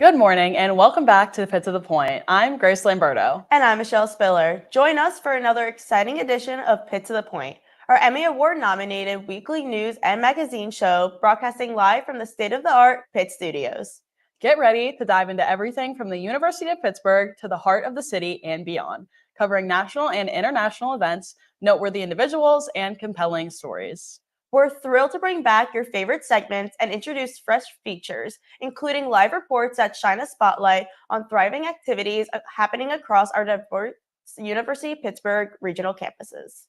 Good morning and welcome back to Pitt to the Point. I'm Grace Lamberto. And I'm Michelle Spiller. Join us for another exciting edition of Pitt to the Point, our Emmy Award-nominated weekly news and magazine show broadcasting live from the state-of-the-art Pitt Studios. Get ready to dive into everything from the University of Pittsburgh to the heart of the city and beyond, covering national and international events, noteworthy individuals, and compelling stories. We're thrilled to bring back your favorite segments and introduce fresh features, including live reports that shine a spotlight on thriving activities happening across our diverse University of Pittsburgh regional campuses.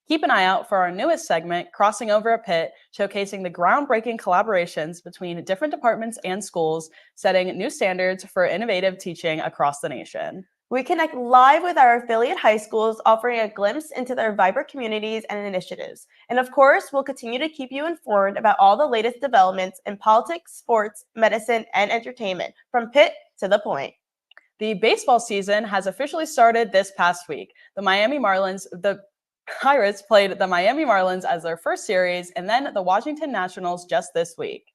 Keep an eye out for our newest segment, Crossing Over a Pitt, showcasing the groundbreaking collaborations between different departments and schools, setting new standards for innovative teaching across the nation. We connect live with our affiliate high schools, offering a glimpse into their vibrant communities and initiatives. And of course, we'll continue to keep you informed about all the latest developments in politics, sports, medicine, and entertainment, from Pitt to the Point. The baseball season has officially started this past week. The Pirates played the Miami Marlins as their first series, and then the Washington Nationals just this week.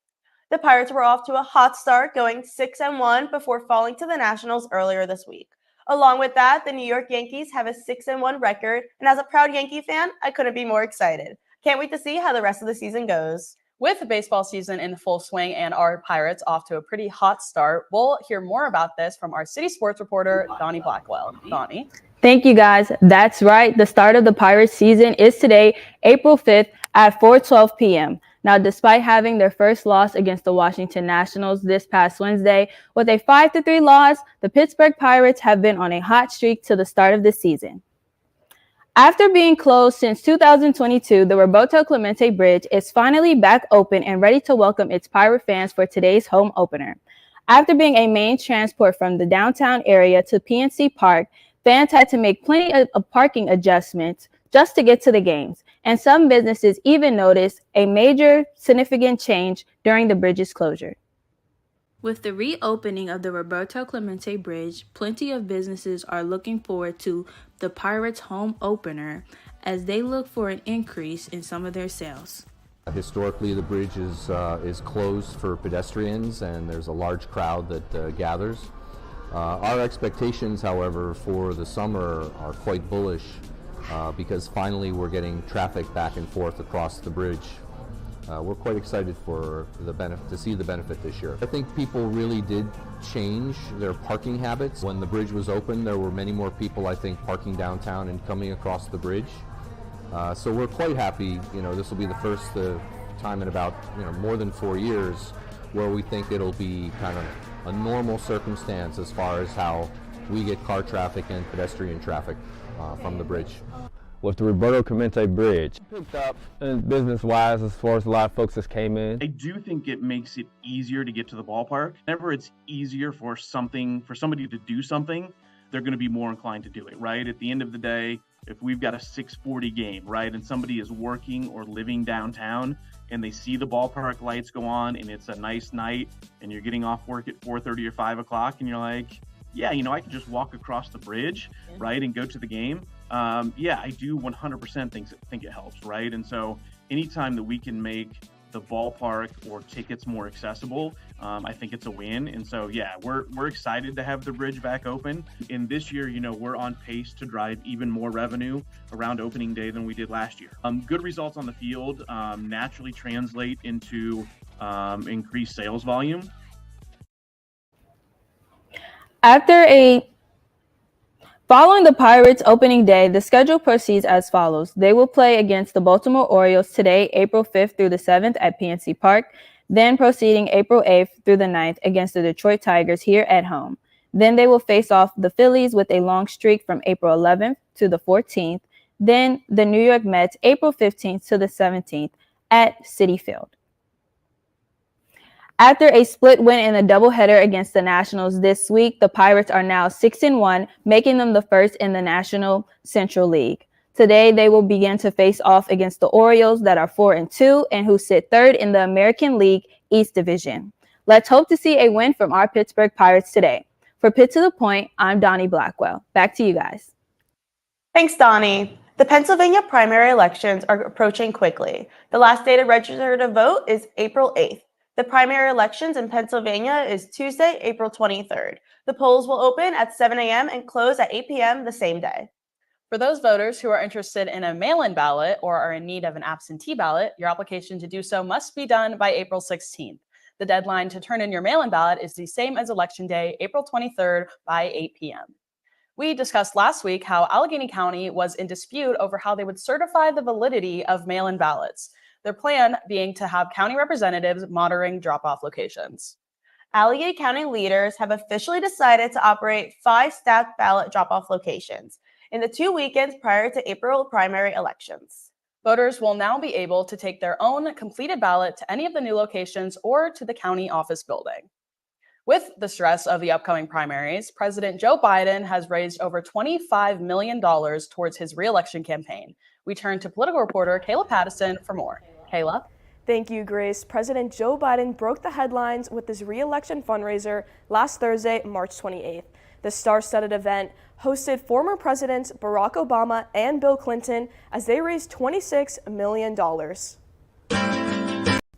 The Pirates were off to a hot start, going 6-1 before falling to the Nationals earlier this week. Along with that, the New York Yankees have a 6-1 record, and as a proud Yankee fan, I couldn't be more excited. Can't wait to see how the rest of the season goes. With the baseball season in full swing and our Pirates off to a pretty hot start, we'll hear more about this from our city sports reporter, Donnie Blackwell. Donnie. Thank you, guys. That's right. The start of the Pirates season is today, April 5th at 4:12 p.m. Now, despite having their first loss against the Washington Nationals this past Wednesday, with a 5-3 loss, the Pittsburgh Pirates have been on a hot streak to the start of the season. After being closed since 2022, the Roberto Clemente Bridge is finally back open and ready to welcome its Pirate fans for today's home opener. After being a main transport from the downtown area to PNC Park, fans had to make plenty of parking adjustments just to get to the games, and some businesses even noticed a major significant change during the bridge's closure. With the reopening of the Roberto Clemente Bridge, plenty of businesses are looking forward to the Pirates' home opener as they look for an increase in some of their sales. Historically, the bridge is closed for pedestrians, and there's a large crowd that gathers. Our expectations, however, for the summer are quite bullish because finally we're getting traffic back and forth across the bridge. We're quite excited for to see the benefit this year. I think people really did change their parking habits. When the bridge was open, there were many more people, I think, parking downtown and coming across the bridge. So we're quite happy. This will be the first time in about more than 4 years where we think it'll be kind of a normal circumstance as far as how we get car traffic and pedestrian traffic from the bridge. With the Roberto Clemente Bridge, picked up business-wise as far as a lot of folks that came in. I do think it makes it easier to get to the ballpark. Whenever it's easier for somebody to do something, they're going to be more inclined to do it, right? At the end of the day, if we've got a 6:40 game, right, and somebody is working or living downtown and they see the ballpark lights go on and it's a nice night and you're getting off work at 4:30 or 5 o'clock and you're like, yeah, I can just walk across the bridge, right, and go to the game. I do 100% think it helps, right? And so anytime that we can make the ballpark or tickets more accessible, I think it's a win. And so, we're excited to have the bridge back open. And this year, we're on pace to drive even more revenue around opening day than we did last year. Good results on the field naturally translate into increased sales volume. Following the Pirates opening day, the schedule proceeds as follows. They will play against the Baltimore Orioles today, April 5th through the 7th at PNC Park, then proceeding April 8th through the 9th against the Detroit Tigers here at home. Then they will face off the Phillies with a long streak from April 11th to the 14th, then the New York Mets April 15th to the 17th at Citi Field. After a split win in a doubleheader against the Nationals this week, the Pirates are now 6-1, making them the first in the National Central League. Today, they will begin to face off against the Orioles that are 4-2 and who sit third in the American League East Division. Let's hope to see a win from our Pittsburgh Pirates today. For Pitt to the Point, I'm Donnie Blackwell. Back to you guys. Thanks, Donnie. The Pennsylvania primary elections are approaching quickly. The last day to register to vote is April 8th. The The primary elections in Pennsylvania is Tuesday, April 23rd. The polls will open at 7 a.m. and close at 8 p.m. the same day. For those voters who are interested in a mail-in ballot or are in need of an absentee ballot, your application to do so must be done by April 16th. The deadline to turn in your mail-in ballot is the same as Election Day, April 23rd by 8 p.m. We discussed last week how Allegheny County was in dispute over how they would certify the validity of mail-in ballots, their plan being to have county representatives monitoring drop-off locations. Allegheny County leaders have officially decided to operate 5 stacked ballot drop-off locations in the 2 weekends prior to April primary elections. Voters will now be able to take their own completed ballot to any of the new locations or to the county office building. With the stress of the upcoming primaries, President Joe Biden has raised over $25 million towards his re-election campaign. We turn to political reporter Kayla Pattison for more. Kayla? Thank you, Grace. President Joe Biden broke the headlines with his re-election fundraiser last Thursday, March 28th. The star-studded event hosted former Presidents Barack Obama and Bill Clinton as they raised $26 million.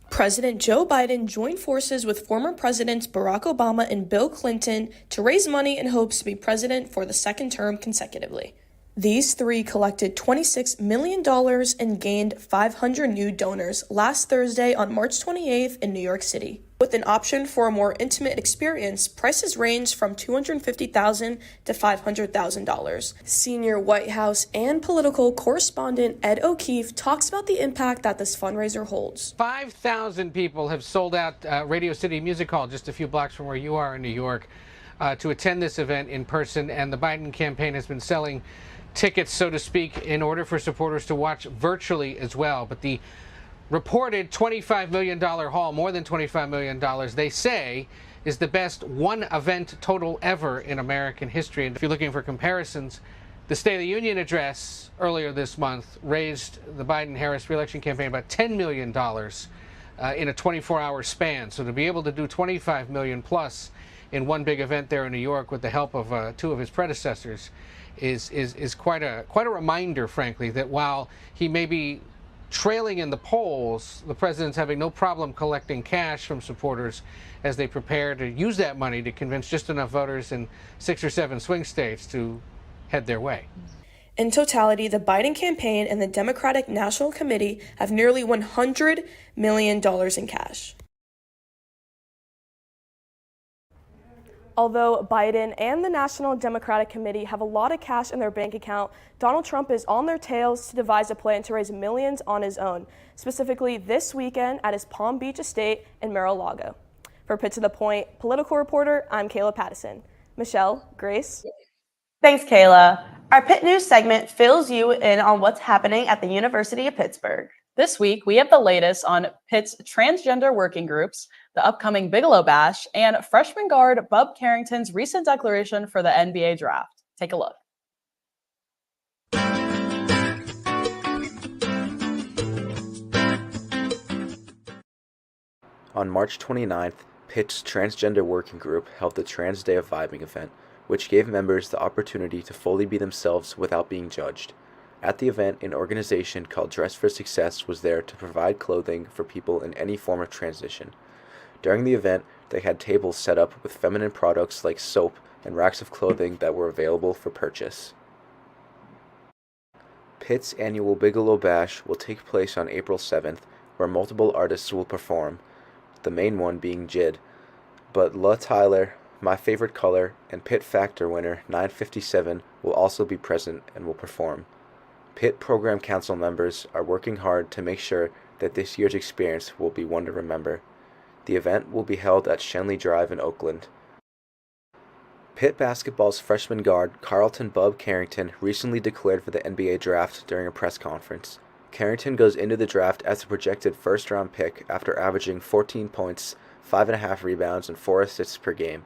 President Joe Biden joined forces with former Presidents Barack Obama and Bill Clinton to raise money in hopes to be president for the second term consecutively. These three collected $26 million and gained 500 new donors last Thursday on March 28th in New York City. With an option for a more intimate experience, prices range from $250,000 to $500,000. Senior White House and political correspondent Ed O'Keefe talks about the impact that this fundraiser holds. 5,000 people have sold out Radio City Music Hall, just a few blocks from where you are in New York, to attend this event in person, and the Biden campaign has been selling tickets, so to speak, in order for supporters to watch virtually as well. But the reported $25 million haul, more than $25 million, they say, is the best one event total ever in American history. And if you're looking for comparisons, the State of the Union address earlier this month raised the Biden-Harris re-election campaign about $10 million in a 24-hour span. So to be able to do $25 million plus in one big event there in New York with the help of 2 of his predecessors is quite a reminder, frankly, that while he may be trailing in the polls, the president's having no problem collecting cash from supporters as they prepare to use that money to convince just enough voters in 6 or 7 swing states to head their way. In totality, the Biden campaign and the Democratic National Committee have nearly $100 million in cash. Although Biden and the National Democratic Committee have a lot of cash in their bank account, Donald Trump is on their tails to devise a plan to raise millions on his own, specifically this weekend at his Palm Beach estate in Mar-a-Lago. For Pitt to the Point political reporter, I'm Kayla Pattison. Michelle, Grace? Thanks, Kayla. Our Pitt News segment fills you in on what's happening at the University of Pittsburgh. This week, we have the latest on Pitt's transgender working groups, the upcoming Bigelow Bash, and freshman guard Bub Carrington's recent declaration for the NBA draft. Take a look. On March 29th, Pitt's Transgender Working Group held the Trans Day of Vibing event, which gave members the opportunity to fully be themselves without being judged. At the event, an organization called Dress for Success was there to provide clothing for people in any form of transition. During the event, they had tables set up with feminine products like soap and racks of clothing that were available for purchase. Pitt's annual Bigelow Bash will take place on April 7th, where multiple artists will perform, the main one being Jid. But La Tyler, My Favorite Color, and Pitt Factor winner 957 will also be present and will perform. Pitt Program Council members are working hard to make sure that this year's experience will be one to remember. The event will be held at Shenley Drive in Oakland. Pitt basketball's freshman guard Carlton Bub Carrington recently declared for the NBA draft during a press conference. Carrington goes into the draft as a projected first-round pick after averaging 14 points, 5.5 rebounds, and 4 assists per game.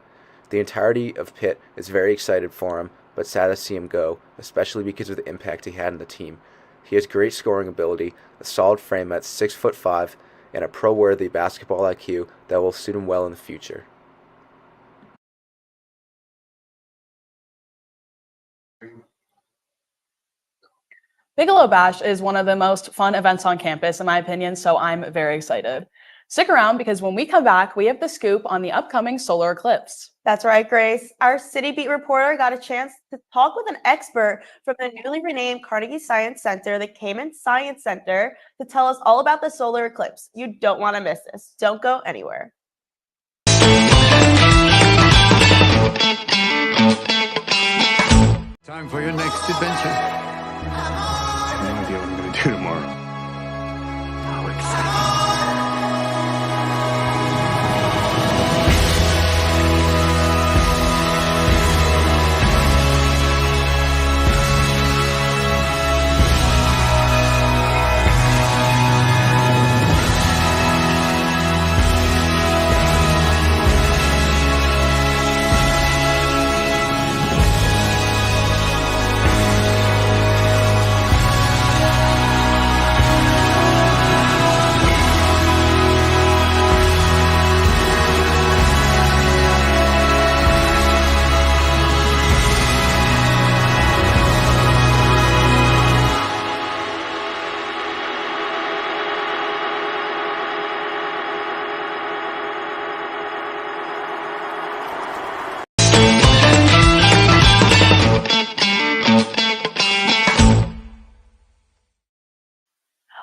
The entirety of Pitt is very excited for him, but sad to see him go, especially because of the impact he had on the team. He has great scoring ability, a solid frame at 6'5", and a pro-worthy basketball IQ that will suit him well in the future. Bigelow Bash is one of the most fun events on campus, in my opinion, so I'm very excited. Stick around because when we come back, we have the scoop on the upcoming solar eclipse. That's right, Grace. Our City Beat reporter got a chance to talk with an expert from the newly renamed Carnegie Science Center, the Cayman Science Center, to tell us all about the solar eclipse. You don't want to miss this. Don't go anywhere. Time for your next adventure. I have no idea what I'm going to do tomorrow. How exciting.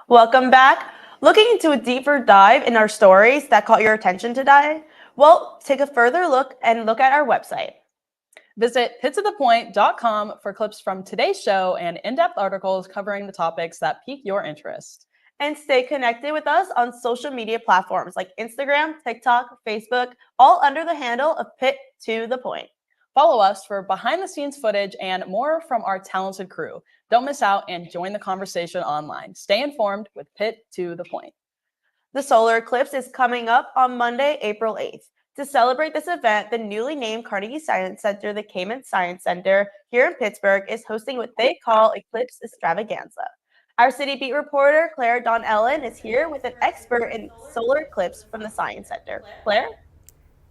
Welcome back. Looking into a deeper dive in our stories that caught your attention today? Well, take a further look and look at our website. Visit pittothepoint.com for clips from today's show and in-depth articles covering the topics that pique your interest. And stay connected with us on social media platforms like Instagram, TikTok, Facebook, all under the handle of Pitt to the Point. Follow us for behind-the-scenes footage and more from our talented crew. Don't miss out and join the conversation online. Stay informed with Pitt to the Point. The solar eclipse is coming up on Monday, April 8th. To celebrate this event, the newly named Carnegie Science Center, the Cayman Science Center here in Pittsburgh, is hosting what they call Eclipse Extravaganza. Our City Beat reporter, Claire Don-Ellen, is here with an expert in solar eclipse from the Science Center. Claire?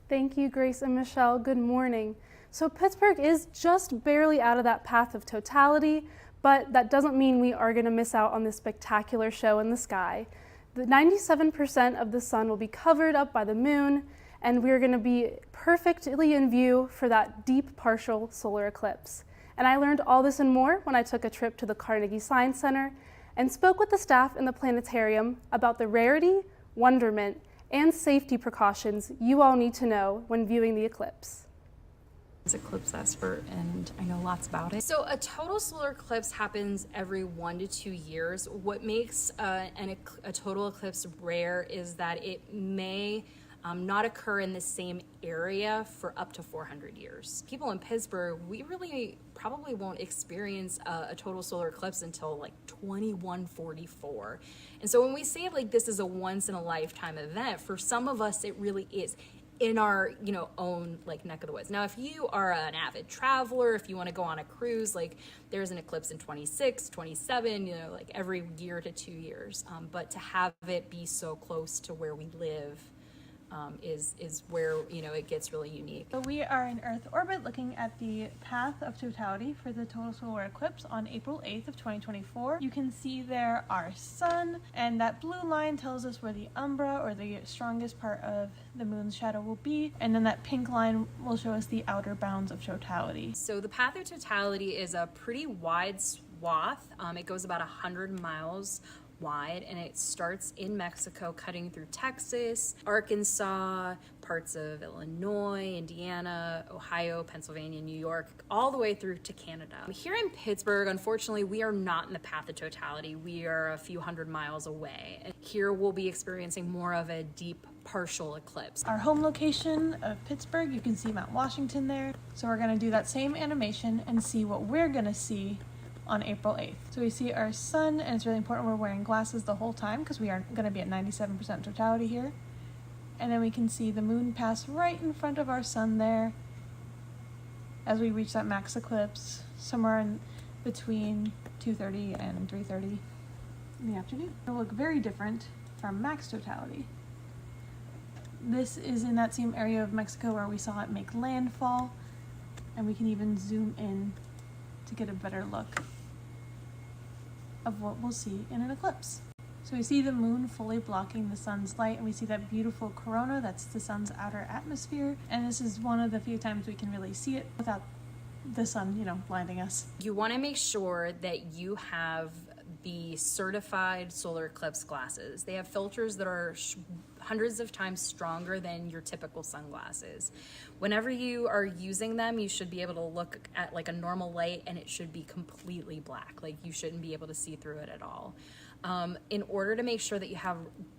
Thank you, Grace and Michelle. Good morning. So Pittsburgh is just barely out of that path of totality, but that doesn't mean we are going to miss out on this spectacular show in the sky. The 97% of the sun will be covered up by the moon, and we're going to be perfectly in view for that deep partial solar eclipse. And I learned all this and more when I took a trip to the Carnegie Science Center and spoke with the staff in the planetarium about the rarity, wonderment, and safety precautions you all need to know when viewing the eclipse. Eclipse expert and I know lots about it. So a total solar eclipse happens every 1 to 2 years. What makes a total eclipse rare is that it may not occur in the same area for up to 400 years. People in Pittsburgh, we really probably won't experience a total solar eclipse until like 2144. And so when we say like this is a once in a lifetime event, for some of us it really is in our own like neck of the woods. Now if you are an avid traveler, if you want to go on a cruise, like there's an eclipse in 26, 27, like every year to 2 years. But to have it be so close to where we live is where it gets really unique. So we are in Earth orbit looking at the path of totality for the total solar eclipse on April 8th of 2024. You can see there our sun, and that blue line tells us where the umbra or the strongest part of the moon's shadow will be, and then that pink line will show us the outer bounds of totality. So the path of totality is a pretty wide swath. It goes about 100 miles wide, and it starts in Mexico, cutting through Texas, Arkansas, parts of Illinois, Indiana, Ohio, Pennsylvania, New York, all the way through to Canada. Here in Pittsburgh, unfortunately, we are not in the path of totality. We are a few hundred miles away. And here we'll be experiencing more of a deep partial eclipse. Our home location of Pittsburgh, you can see Mount Washington there. So we're going to do that same animation and see what we're going to see on April 8th. So we see our sun, and it's really important we're wearing glasses the whole time because we are going to be at 97% totality here. And then we can see the moon pass right in front of our sun there as we reach that max eclipse somewhere in between 2:30 and 3:30 in the afternoon. It'll look very different from max totality. This is in that same area of Mexico where we saw it make landfall, and we can even zoom in to get a better look of what we'll see in an eclipse. So we see the moon fully blocking the sun's light, and we see that beautiful corona, that's the sun's outer atmosphere. And this is one of the few times we can really see it without the sun, blinding us. You want to make sure that you have the certified solar eclipse glasses. They have filters that are hundreds of times stronger than your typical sunglasses. Whenever you are using them, you should be able to look at like a normal light and it should be completely black. Like you shouldn't be able to see through it at all. In order to make sure that you have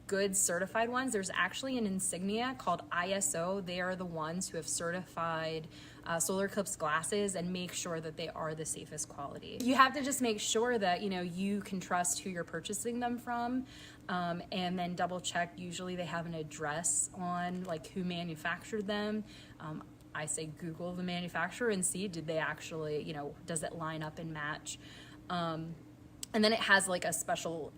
good certified ones, there's actually an insignia called ISO. They are the ones who have certified solar eclipse glasses and make sure that they are the safest quality. You have to just make sure that you can trust who you're purchasing them from, and then double check. Usually they have an address on like who manufactured them. I say Google the manufacturer and see, did they actually, does it line up and match? And then it has like a special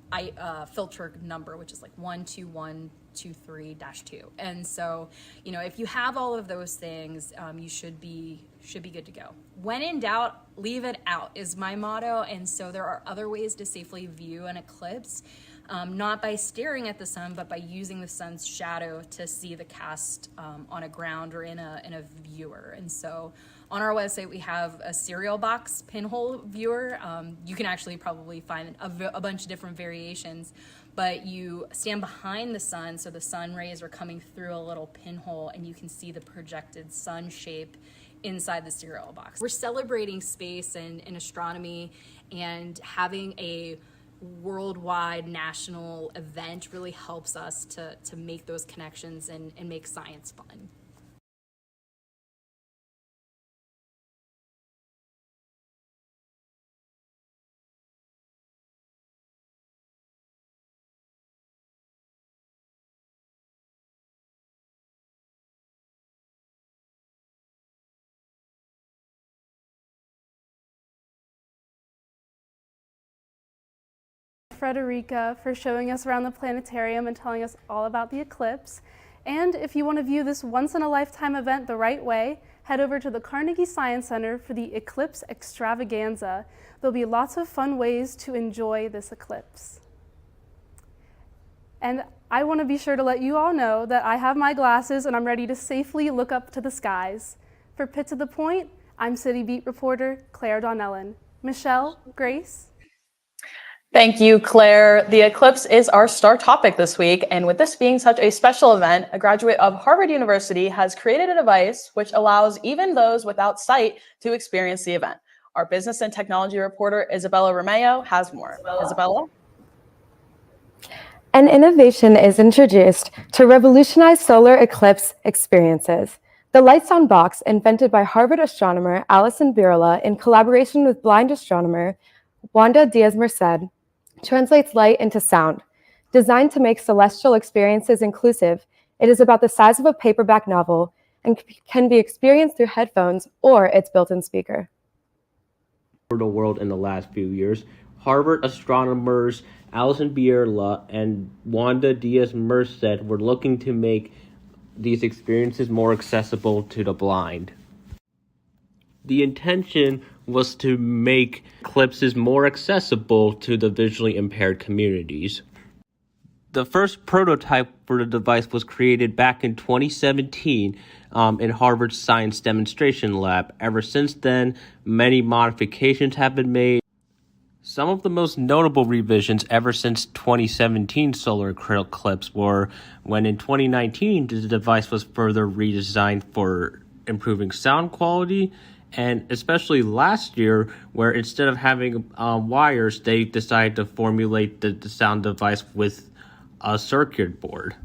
filter number, which is like 12123-2. And so, if you have all of those things, you should be good to go. When in doubt, leave it out is my motto. And so there are other ways to safely view an eclipse, not by staring at the sun, but by using the sun's shadow to see the cast on a ground or in a viewer. And so on our website, we have a cereal box pinhole viewer. You can actually probably find a bunch of different variations, but you stand behind the sun, so the sun rays are coming through a little pinhole, and you can see the projected sun shape inside the cereal box. We're celebrating space and astronomy, and having a worldwide national event really helps us to make those connections and make science fun. Frederica for showing us around the planetarium and telling us all about the eclipse. And if you want to view this once-in-a-lifetime event the right way, head over to the Carnegie Science Center for the Eclipse Extravaganza. There'll be lots of fun ways to enjoy this eclipse. And I want to be sure to let you all know that I have my glasses and I'm ready to safely look up to the skies. For Pitt to the Point, I'm City Beat reporter Claire Donnellan. Michelle, Grace? Thank you, Claire. The eclipse is our star topic this week, and with this being such a special event, a graduate of Harvard University has created a device which allows even those without sight to experience the event. Our business and technology reporter, Isabella Romeo, has more. Isabella? An innovation is introduced to revolutionize solar eclipse experiences. The Light Sound Box, invented by Harvard astronomer Allison Birla in collaboration with blind astronomer Wanda Diaz-Merced, translates light into sound. Designed to make celestial experiences inclusive, it is about the size of a paperback novel and can be experienced through headphones or its built-in speaker. For the world in the last few years, Harvard astronomers Allison Birla and Wanda Diaz-Merced were looking to make these experiences more accessible to the blind. The intention was to make eclipses more accessible to the visually impaired communities. The first prototype for the device was created back in 2017 in Harvard's Science Demonstration Lab. Ever since then, many modifications have been made. Some of the most notable revisions ever since 2017 solar eclipse were when in 2019 the device was further redesigned for improving sound quality, and especially last year, where instead of having wires, they decided to formulate the sound device with a circuit board.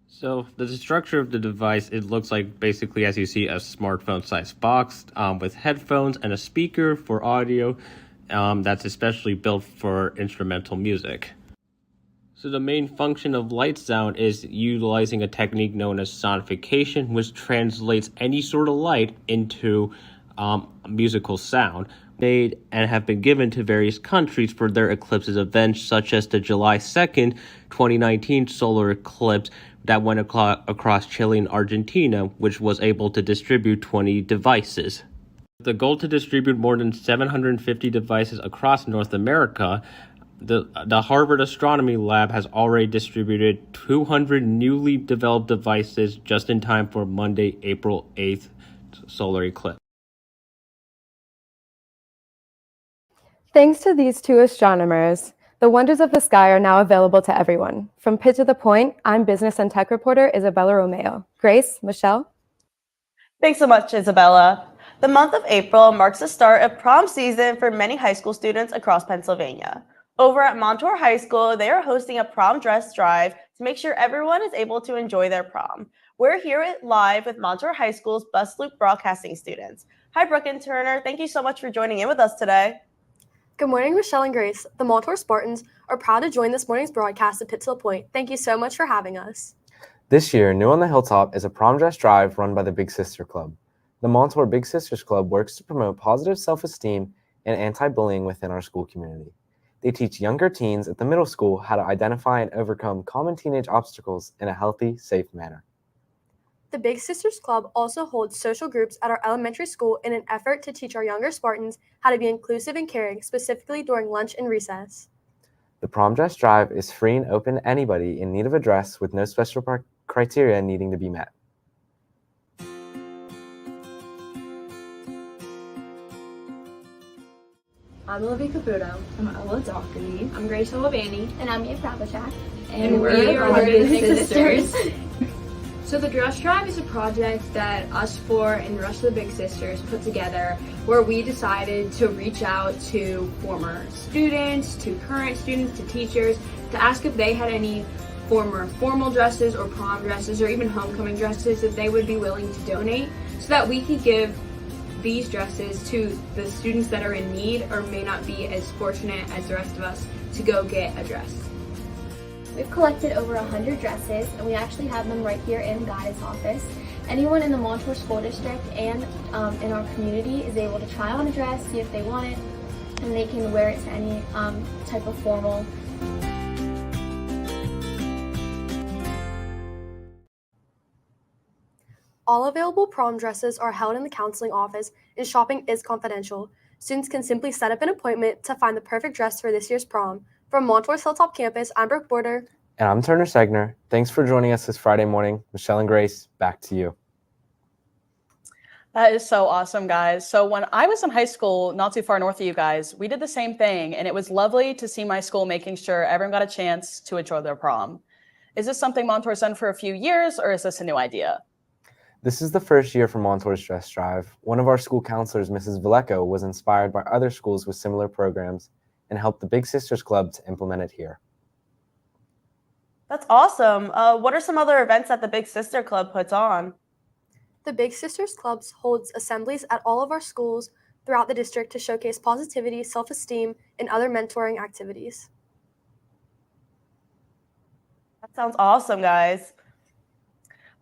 So the structure of the device, it looks like basically, as you see, a smartphone-sized box with headphones and a speaker for audio that's especially built for instrumental music. So the main function of light sound is utilizing a technique known as sonification, which translates any sort of light into musical sound, made and have been given to various countries for their eclipses events, such as the July 2nd, 2019 solar eclipse that went across Chile and Argentina, which was able to distribute 20 devices. The goal to distribute more than 750 devices across North America, The Harvard Astronomy Lab has already distributed 200 newly developed devices just in time for Monday, April 8th solar eclipse. Thanks to these two astronomers, the wonders of the sky are now available to everyone. From Pitt to the Point, I'm business and tech reporter Isabella Romeo. Grace, Michelle? Thanks so much, Isabella. The month of April marks the start of prom season for many high school students across Pennsylvania. Over at Montour High School, they are hosting a prom dress drive to make sure everyone is able to enjoy their prom. We're here live with Montour High School's Bus Loop broadcasting students. Hi, Brooke and Turner. Thank you so much for joining in with us today. Good morning, Michelle and Grace. The Montour Spartans are proud to join this morning's broadcast at Pitt to the Point. Thank you so much for having us. This year, new on the Hilltop is a prom dress drive run by the Big Sister Club. The Montour Big Sisters Club works to promote positive self-esteem and anti-bullying within our school community. They teach younger teens at the middle school how to identify and overcome common teenage obstacles in a healthy, safe manner. The Big Sisters Club also holds social groups at our elementary school in an effort to teach our younger Spartans how to be inclusive and caring, specifically during lunch and recess. The prom dress drive is free and open to anybody in need of a dress with no special criteria needing to be met. I'm Olivia Caputo. I'm Ella Doherty. I'm Grace Olivani. And I'm Mia Pravachak. And we are the Big Sisters. So the dress drive is a project that us four and the rest of the Big Sisters put together where we decided to reach out to former students, to current students, to teachers, to ask if they had any former formal dresses or prom dresses or even homecoming dresses that they would be willing to donate so that we could give these dresses to the students that are in need or may not be as fortunate as the rest of us to go get a dress. We've collected over 100 dresses, and we actually have them right here in Guidance office. Anyone in the Montour School District and in our community is able to try on a dress, see if they want it, and they can wear it to any type of formal. All available prom dresses are held in the counseling office, and shopping is confidential. Students can simply set up an appointment to find the perfect dress for this year's prom. From Montour's Hilltop campus, I'm Brooke Border. And I'm Turner Segner. Thanks for joining us this Friday morning. Michelle and Grace, back to you. That is so awesome, guys. So when I was in high school, not too far north of you guys, we did the same thing, and it was lovely to see my school making sure everyone got a chance to enjoy their prom. Is this something Montour's done for a few years, or is this a new idea? This is the first year for Montour's Dress Drive. One of our school counselors, Mrs. Valleco, was inspired by other schools with similar programs and helped the Big Sisters Club to implement it here. That's awesome. What are some other events that the Big Sister Club puts on? The Big Sisters Club holds assemblies at all of our schools throughout the district to showcase positivity, self-esteem, and other mentoring activities. That sounds awesome, guys.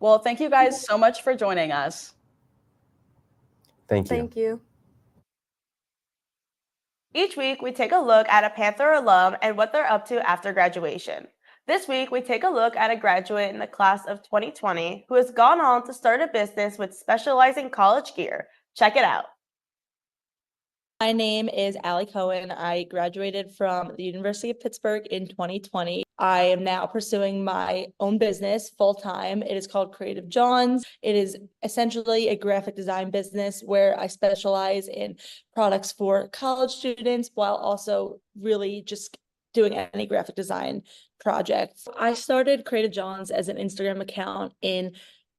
Well, thank you guys so much for joining us. Thank you. Thank you. Each week, we take a look at a Panther alum and what they're up to after graduation. This week, we take a look at a graduate in the class of 2020 who has gone on to start a business with specializing college gear. Check it out. My name is Allie Cohen. I graduated from the University of Pittsburgh in 2020. I am now pursuing my own business full-time. It is called Creative Johns. It is essentially a graphic design business where I specialize in products for college students while also really just doing any graphic design projects. I started Creative Johns as an Instagram account in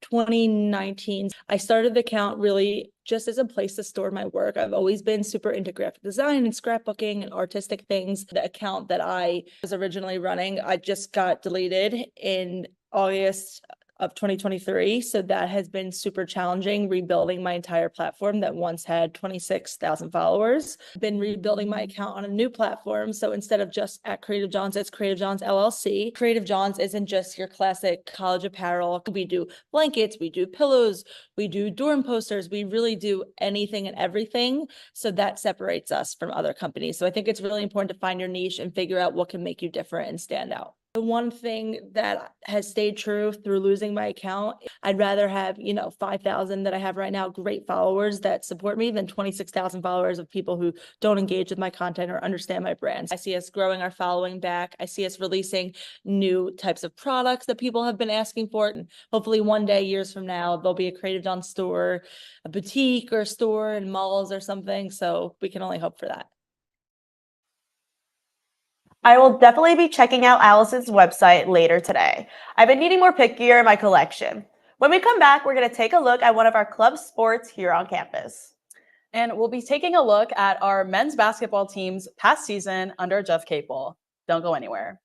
2019. I started the account really just as a place to store my work. I've always been super into graphic design and scrapbooking and artistic things. The account that I was originally running, I just got deleted in August of 2023. So that has been super challenging, rebuilding my entire platform that once had 26,000 followers. I've been rebuilding my account on a new platform. So instead of just at Creative Johns, it's Creative Johns LLC. Creative Johns isn't just your classic college apparel. We do blankets, we do pillows, we do dorm posters. We really do anything and everything. So that separates us from other companies. So I think it's really important to find your niche and figure out what can make you different and stand out. The one thing that has stayed true through losing my account, I'd rather have, 5,000 that I have right now, great followers that support me, than 26,000 followers of people who don't engage with my content or understand my brands. I see us growing our following back. I see us releasing new types of products that people have been asking for. And hopefully one day, years from now, there'll be a Creative Dawn store, a boutique or a store in malls or something. So we can only hope for that. I will definitely be checking out Alice's website later today. I've been needing more Pitt gear in my collection. When we come back, we're going to take a look at one of our club sports here on campus. And we'll be taking a look at our men's basketball team's past season under Jeff Capel. Don't go anywhere.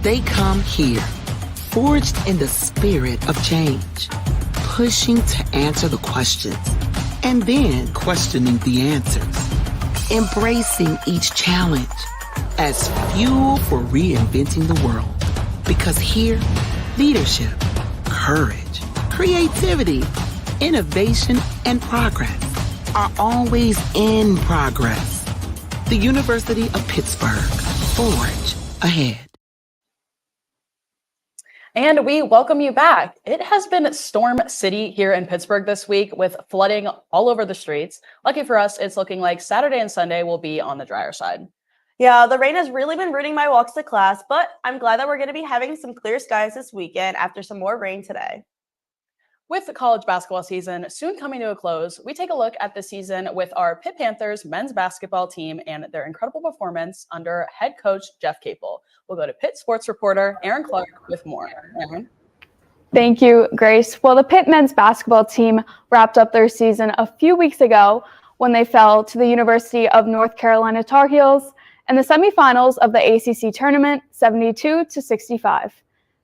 They come here, forged in the spirit of change, pushing to answer the questions, and then questioning the answers, embracing each challenge as fuel for reinventing the world. Because here, leadership, courage, creativity, innovation, and progress are always in progress. The University of Pittsburgh, forge ahead. And we welcome you back. It has been Storm City here in Pittsburgh this week with flooding all over the streets. Lucky for us, it's looking like Saturday and Sunday will be on the drier side. Yeah, the rain has really been ruining my walks to class, but I'm glad that we're going to be having some clear skies this weekend after some more rain today. With the college basketball season soon coming to a close, we take a look at the season with our Pitt Panthers men's basketball team and their incredible performance under head coach Jeff Capel. We'll go to Pitt sports reporter Aaron Clark with more. Aaron? Thank you, Grace. Well, the Pitt men's basketball team wrapped up their season a few weeks ago when they fell to the University of North Carolina Tar Heels in the semifinals of the ACC tournament, 72-65.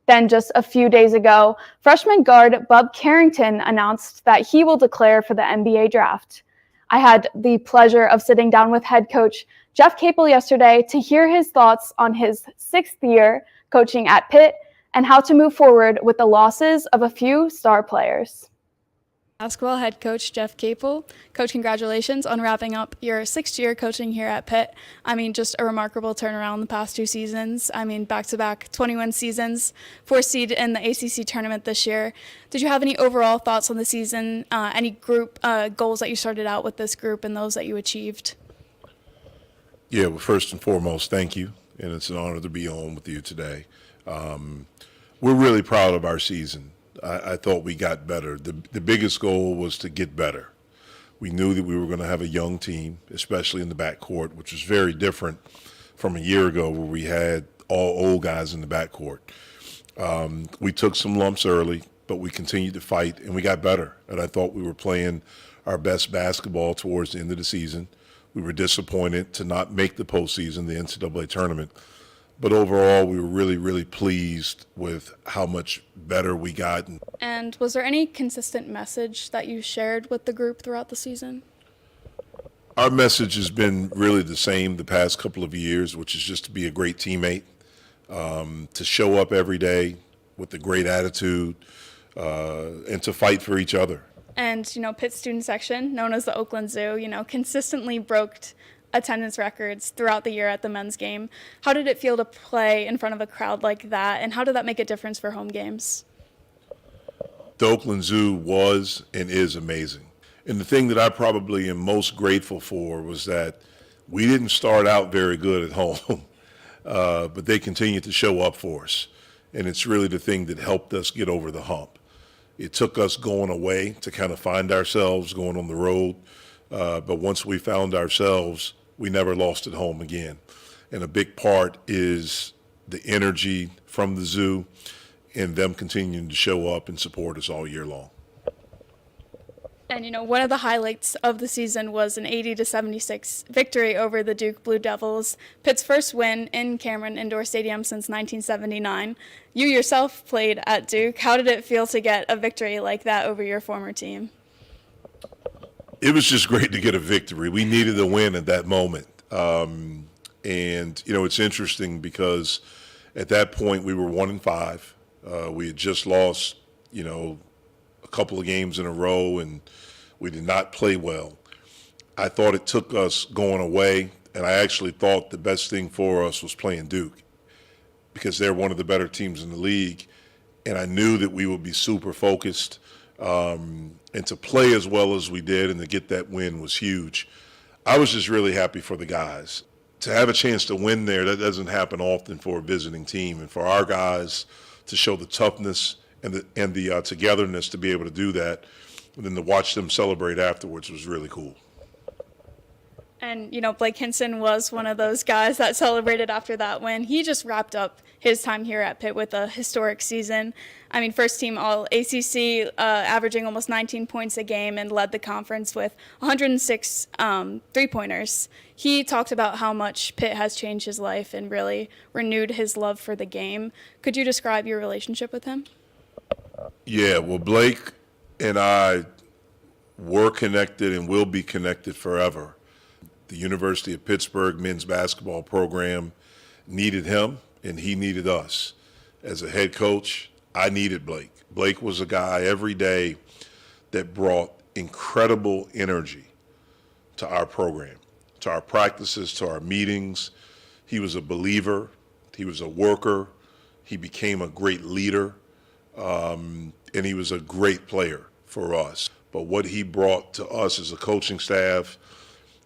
Then just a few days ago, freshman guard Bub Carrington announced that he will declare for the NBA draft. I had the pleasure of sitting down with head coach Jeff Capel yesterday to hear his thoughts on his 6th year coaching at Pitt and how to move forward with the losses of a few star players. Basketball head coach Jeff Capel. Coach, congratulations on wrapping up your 6th year coaching here at Pitt. I mean, just a remarkable turnaround the past 2 seasons. I mean, back-to-back 21 seasons, 4th seed in the ACC tournament this year. Did you have any overall thoughts on the season, any group goals that you started out with this group and those that you achieved? Yeah, well, first and foremost, thank you, and it's an honor to be on with you today. We're really proud of our season. I thought we got better. The biggest goal was to get better. We knew that we were going to have a young team, especially in the backcourt, which was very different from a year ago where we had all old guys in the backcourt. We took some lumps early, but we continued to fight, and we got better. And I thought we were playing our best basketball towards the end of the season. We were disappointed to not make the postseason, the NCAA tournament. But overall, we were really, really pleased with how much better we got. And was there any consistent message that you shared with the group throughout the season? Our message has been really the same the past couple of years, which is just to be a great teammate, to show up every day with a great attitude, and to fight for each other. And, Pitt student section, known as the Oakland Zoo, consistently broke attendance records throughout the year at the men's game. How did it feel to play in front of a crowd like that, and how did that make a difference for home games? The Oakland Zoo was and is amazing. And the thing that I probably am most grateful for was that we didn't start out very good at home, but they continued to show up for us. And it's really the thing that helped us get over the hump. It took us going away to kind of find ourselves, going on the road. But once we found ourselves, we never lost at home again. And a big part is the energy from the zoo and them continuing to show up and support us all year long. And, one of the highlights of the season was an 80-76 victory over the Duke Blue Devils, Pitt's first win in Cameron Indoor Stadium since 1979. You yourself played at Duke. How did it feel to get a victory like that over your former team? It was just great to get a victory. We needed a win at that moment. And, it's interesting because at that point we were 1-5. We had just lost, a couple of games in a row, and we did not play well. I thought it took us going away, and I actually thought the best thing for us was playing Duke because they're one of the better teams in the league, and I knew that we would be super focused, and to play as well as we did and to get that win was huge. I was just really happy for the guys. To have a chance to win there, that doesn't happen often for a visiting team, and for our guys to show the toughness and the togetherness to be able to do that, and then to watch them celebrate afterwards was really cool. And, Blake Hinson was one of those guys that celebrated after that win. He just wrapped up his time here at Pitt with a historic season. First team all ACC, averaging almost 19 points a game and led the conference with 106 three-pointers. He talked about how much Pitt has changed his life and really renewed his love for the game. Could you describe your relationship with him? Yeah, well, Blake and I were connected and will be connected forever. The University of Pittsburgh men's basketball program needed him, and he needed us. As a head coach, I needed Blake. Blake was a guy every day that brought incredible energy to our program, to our practices, to our meetings. He was a believer. He was a worker. He became a great leader. And he was a great player for us. But what he brought to us as a coaching staff,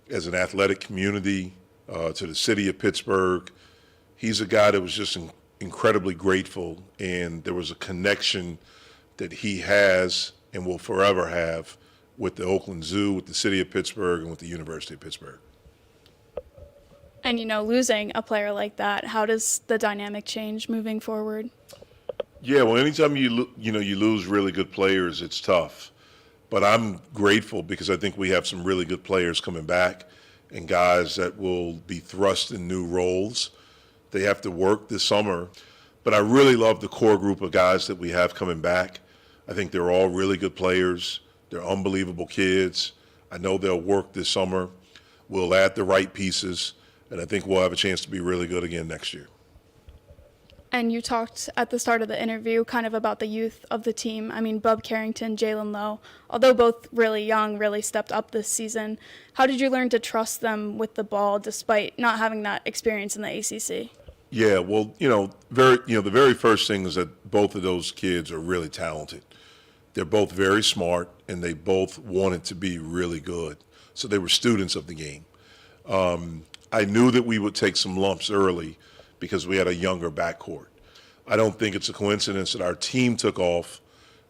as an athletic community, to the city of Pittsburgh, he's a guy that was just incredibly grateful, and there was a connection that he has and will forever have with the Oakland Zoo, with the city of Pittsburgh, and with the University of Pittsburgh. And, losing a player like that, how does the dynamic change moving forward? Yeah, well, anytime you lose really good players, it's tough. But I'm grateful because I think we have some really good players coming back and guys that will be thrust in new roles. They have to work this summer. But I really love the core group of guys that we have coming back. I think they're all really good players. They're unbelievable kids. I know they'll work this summer. We'll add the right pieces, and I think we'll have a chance to be really good again next year. And you talked at the start of the interview kind of about the youth of the team. Bub Carrington, Jalen Lowe, although both really young, really stepped up this season. How did you learn to trust them with the ball despite not having that experience in the ACC? Yeah, well, the very first thing is that both of those kids are really talented. They're both very smart, and they both wanted to be really good. So they were students of the game. I knew that we would take some lumps early because we had a younger backcourt. I don't think it's a coincidence that our team took off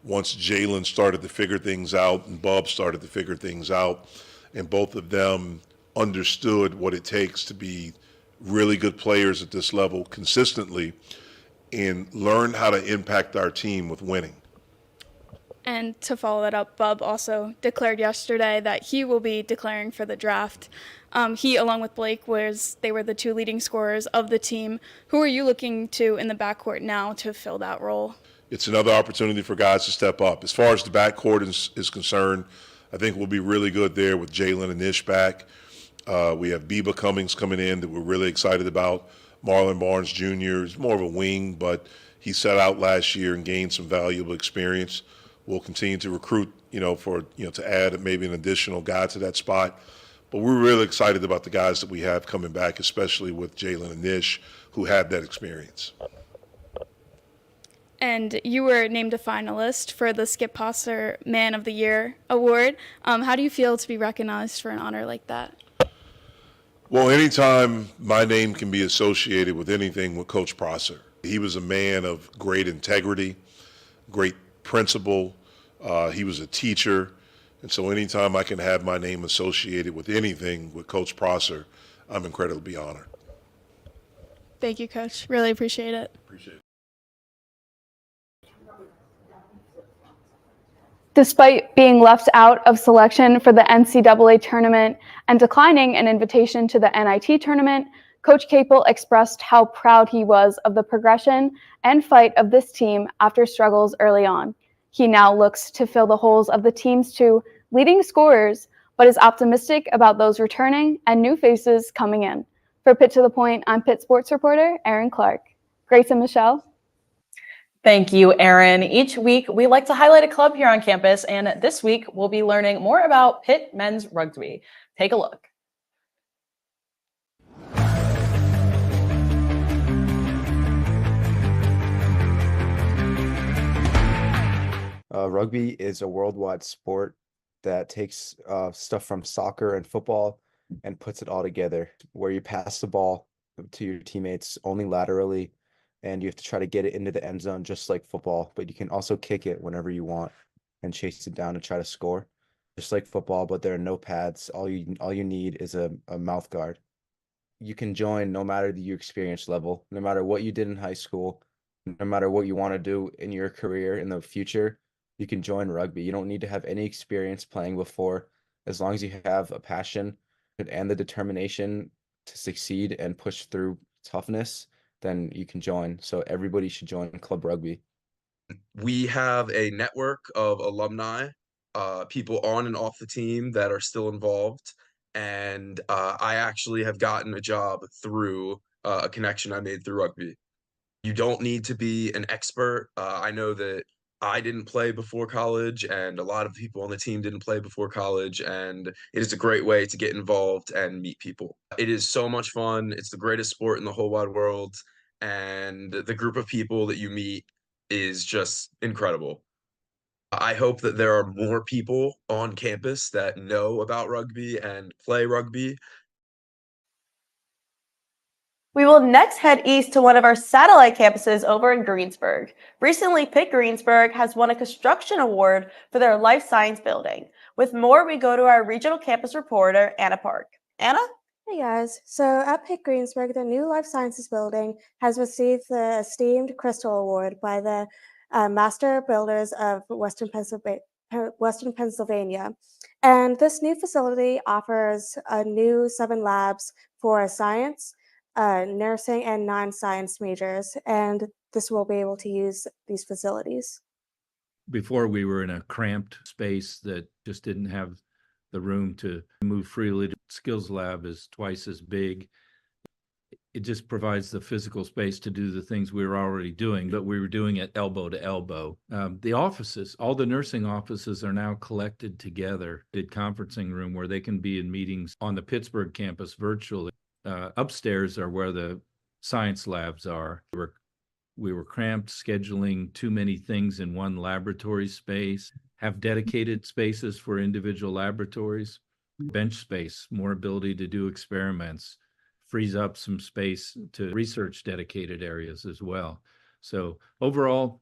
once Jalen started to figure things out and Bub started to figure things out, and both of them understood what it takes to be really good players at this level consistently and learn how to impact our team with winning. And to follow that up, Bub also declared yesterday that he will be declaring for the draft. He, along with Blake, they were the two leading scorers of the team. Who are you looking to in the backcourt now to fill that role? It's another opportunity for guys to step up. As far as the backcourt is concerned, I think we'll be really good there with Jalen and Nish back. We have Biba Cummings coming in that we're really excited about. Marlon Barnes Jr. is more of a wing, but he set out last year and gained some valuable experience. We'll continue to recruit, to add maybe an additional guy to that spot. But we're really excited about the guys that we have coming back, especially with Jalen and Nish, who have that experience. And you were named a finalist for the Skip Posser Man of the Year award. How do you feel to be recognized for an honor like that? Well, anytime my name can be associated with anything with Coach Prosser. He was a man of great integrity, great principle. He was a teacher. And so anytime I can have my name associated with anything with Coach Prosser, I'm incredibly honored. Thank you, Coach. Really appreciate it. Appreciate it. Despite being left out of selection for the NCAA tournament and declining an invitation to the NIT tournament, Coach Capel expressed how proud he was of the progression and fight of this team after struggles early on. He now looks to fill the holes of the team's two leading scorers, but is optimistic about those returning and new faces coming in. For Pitt to the Point, I'm Pitt sports reporter Erin Clark. Grace and Michelle. Thank you, Erin. Each week, we like to highlight a club here on campus, and this week, we'll be learning more about Pitt men's rugby. Take a look. Rugby is a worldwide sport that takes stuff from soccer and football and puts it all together, where you pass the ball to your teammates only laterally, and you have to try to get it into the end zone just like football, but you can also kick it whenever you want and chase it down and try to score, just like football, but there are no pads. All you need is a mouth guard. You can join no matter your experience level, no matter what you did in high school, no matter what you want to do in your career in the future. You can join rugby. You don't need to have any experience playing before. As long as you have a passion and the determination to succeed and push through toughness, then you can join. So everybody should join Club Rugby. We have a network of alumni, people on and off the team that are still involved. And I actually have gotten a job through a connection I made through rugby. You don't need to be an expert. I know that I didn't play before college, and a lot of people on the team didn't play before college, and it is a great way to get involved and meet people. It is so much fun. It's the greatest sport in the whole wide world, and the group of people that you meet is just incredible. I hope that there are more people on campus that know about rugby and play rugby. We will next head east to one of our satellite campuses over in Greensburg. Recently, Pitt Greensburg has won a construction award for their life science building. With more, we go to our regional campus reporter, Anna Park. Anna? Hey guys, so at Pitt Greensburg, the new life sciences building has received the esteemed Crystal Award by the Master Builders of Western Pennsylvania. And this new facility offers a new 7 labs for science, nursing, and non-science majors, and this will be able to use these facilities. Before, we were in a cramped space that just didn't have the room to move freely. The skills lab is twice as big. It just provides the physical space to do the things we were already doing, but we were doing it elbow to elbow. The offices, all the nursing offices are now collected together. Did conferencing room where they can be in meetings on the Pittsburgh campus virtually. Upstairs are where the science labs are. We were cramped, scheduling too many things in one laboratory space, have dedicated spaces for individual laboratories, bench space, more ability to do experiments, frees up some space to research dedicated areas as well. So overall,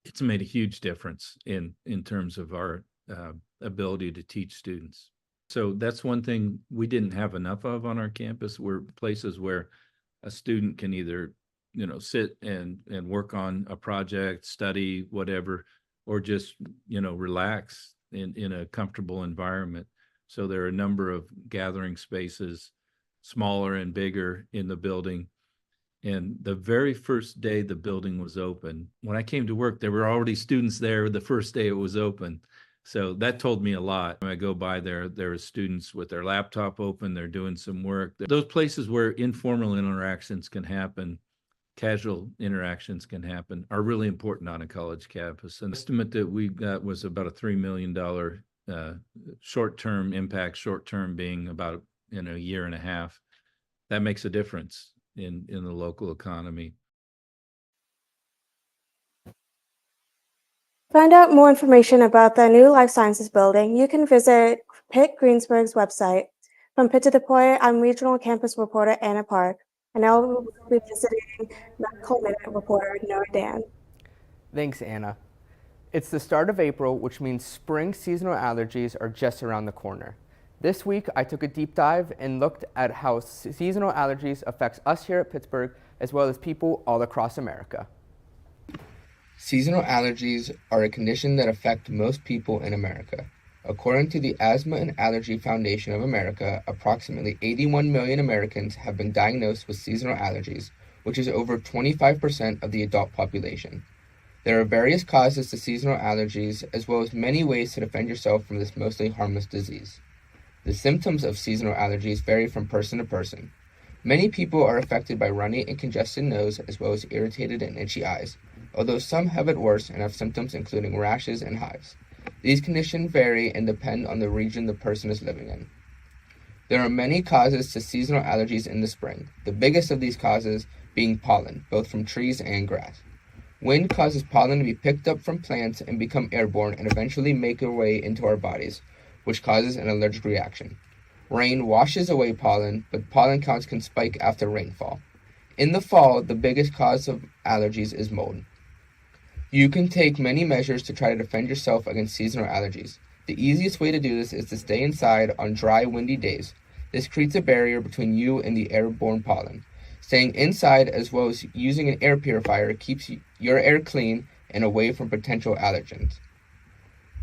it's made a huge difference in terms of our ability to teach students. So that's one thing we didn't have enough of on our campus, were places where a student can either, sit and work on a project, study, whatever, or just, relax in a comfortable environment. So there are a number of gathering spaces, smaller and bigger, in the building. And the very first day the building was open, when I came to work, there were already students there the first day it was open. So that told me a lot. When I go by there are students with their laptop open, they're doing some work. Those places where informal interactions can happen, casual interactions can happen, are really important on a college campus. And the estimate that we got was about a $3 million short-term impact, short-term being about a year and a half. That makes a difference in the local economy. To find out more information about the new life sciences building, you can visit Pitt Greensburg's website. From Pitt to the Point, I'm regional campus reporter Anna Park, and I will be visiting medical minute reporter Noah Dan. Thanks, Anna. It's the start of April, which means spring seasonal allergies are just around the corner. This week, I took a deep dive and looked at how seasonal allergies affects us here at Pittsburgh, as well as people all across America. Seasonal allergies are a condition that affect most people in America. According to the Asthma and Allergy Foundation of America, approximately 81 million Americans have been diagnosed with seasonal allergies, which is over 25% of the adult population. There are various causes to seasonal allergies, as well as many ways to defend yourself from this mostly harmless disease. The symptoms of seasonal allergies vary from person to person. Many people are affected by runny and congested nose, as well as irritated and itchy eyes, although some have it worse and have symptoms including rashes and hives. These conditions vary and depend on the region the person is living in. There are many causes to seasonal allergies in the spring, the biggest of these causes being pollen, both from trees and grass. Wind causes pollen to be picked up from plants and become airborne and eventually make their way into our bodies, which causes an allergic reaction. Rain washes away pollen, but pollen counts can spike after rainfall. In the fall, the biggest cause of allergies is mold. You can take many measures to try to defend yourself against seasonal allergies. The easiest way to do this is to stay inside on dry, windy days. This creates a barrier between you and the airborne pollen. Staying inside as well as using an air purifier keeps your air clean and away from potential allergens.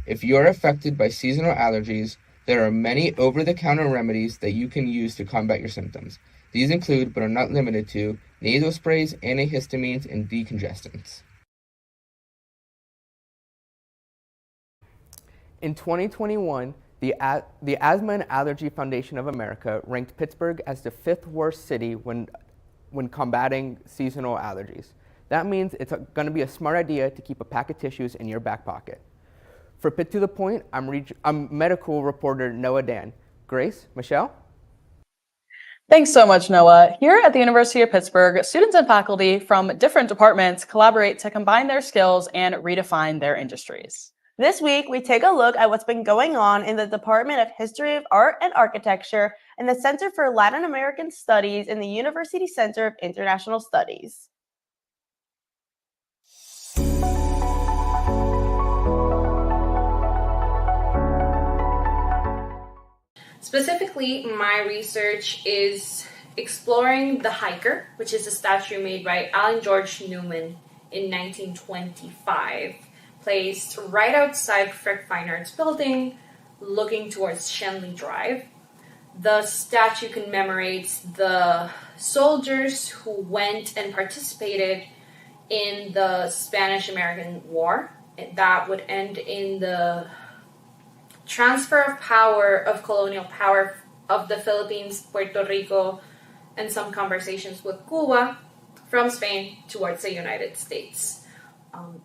If you are affected by seasonal allergies, there are many over-the-counter remedies that you can use to combat your symptoms. These include, but are not limited to, nasal sprays, antihistamines, and decongestants. In 2021, the Asthma and Allergy Foundation of America ranked Pittsburgh as the 5th worst city when combating seasonal allergies. That means it's going to be a smart idea to keep a pack of tissues in your back pocket. For Pitt to the Point, I'm medical reporter Noah Dan. Grace, Michelle? Thanks so much, Noah. Here at the University of Pittsburgh, students and faculty from different departments collaborate to combine their skills and redefine their industries. This week, we take a look at what's been going on in the Department of History of Art and Architecture and the Center for Latin American Studies in the University Center of International Studies. Specifically, my research is exploring the Hiker, which is a statue made by Alan George Newman in 1925, placed right outside Frick Fine Arts Building, looking towards Shenley Drive. The statue commemorates the soldiers who went and participated in the Spanish-American War that would end in the transfer of power, of colonial power of the Philippines, Puerto Rico, and some conversations with Cuba from Spain towards the United States.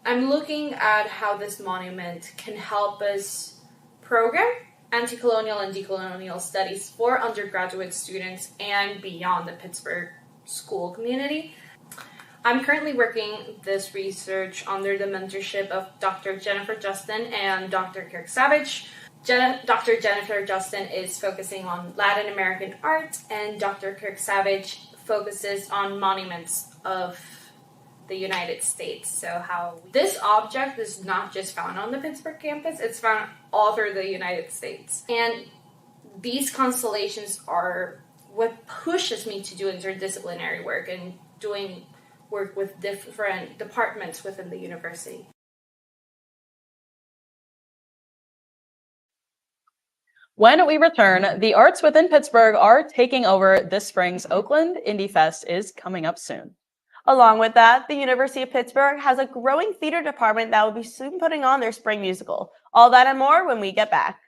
I'm looking at how this monument can help us program anti-colonial and decolonial studies for undergraduate students and beyond the Pittsburgh school community. I'm currently working this research under the mentorship of Dr. Jennifer Justin and Dr. Kirk Savage. Dr. Jennifer Justin is focusing on Latin American art, and Dr. Kirk Savage focuses on monuments of the United States. So how this object is not just found on the Pittsburgh campus, it's found all through the United States. And these constellations are what pushes me to do interdisciplinary work and doing work with different departments within the university. When we return, the arts within Pittsburgh are taking over this spring's Oakland Indie Fest is coming up soon. Along with that, the University of Pittsburgh has a growing theater department that will be soon putting on their spring musical. All that and more when we get back.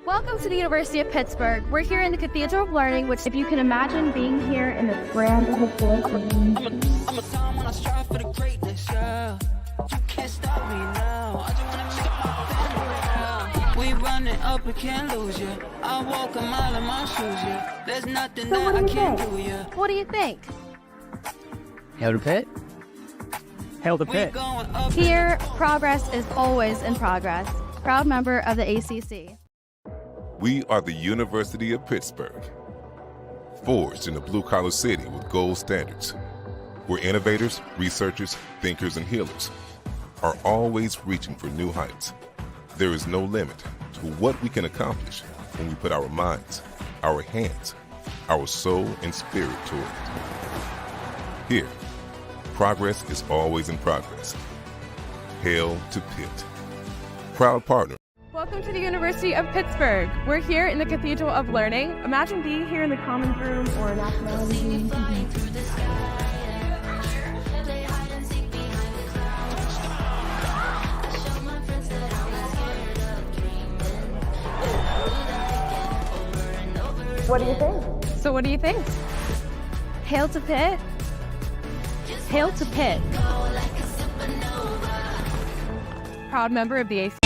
Welcome to the University of Pittsburgh. We're here in the Cathedral of Learning, which, if you can imagine being here in this grand historic building. I'm a time when I strive for the greatness, yeah. You can't stop me now. I just wanna we running up, we can't lose you. I walk a mile in my shoes, yeah. There's nothing that I can't do, yeah. What do you think? Hail to Pitt. Hail to Pitt. Here, progress is always in progress. Proud member of the ACC. We are the University of Pittsburgh, forged in a blue-collar city with gold standards, where innovators, researchers, thinkers, and healers are always reaching for new heights. There is no limit to what we can accomplish when we put our minds, our hands, our soul and spirit toward it. Here, progress is always in progress. Hail to Pitt. Proud partner. Welcome to the University of Pittsburgh. We're here in the Cathedral of Learning. Imagine being here in the Commons Room or Nationality Room. What do you think? So what do you think? Hail to Pitt. Hail to Pitt. Proud member of the AC.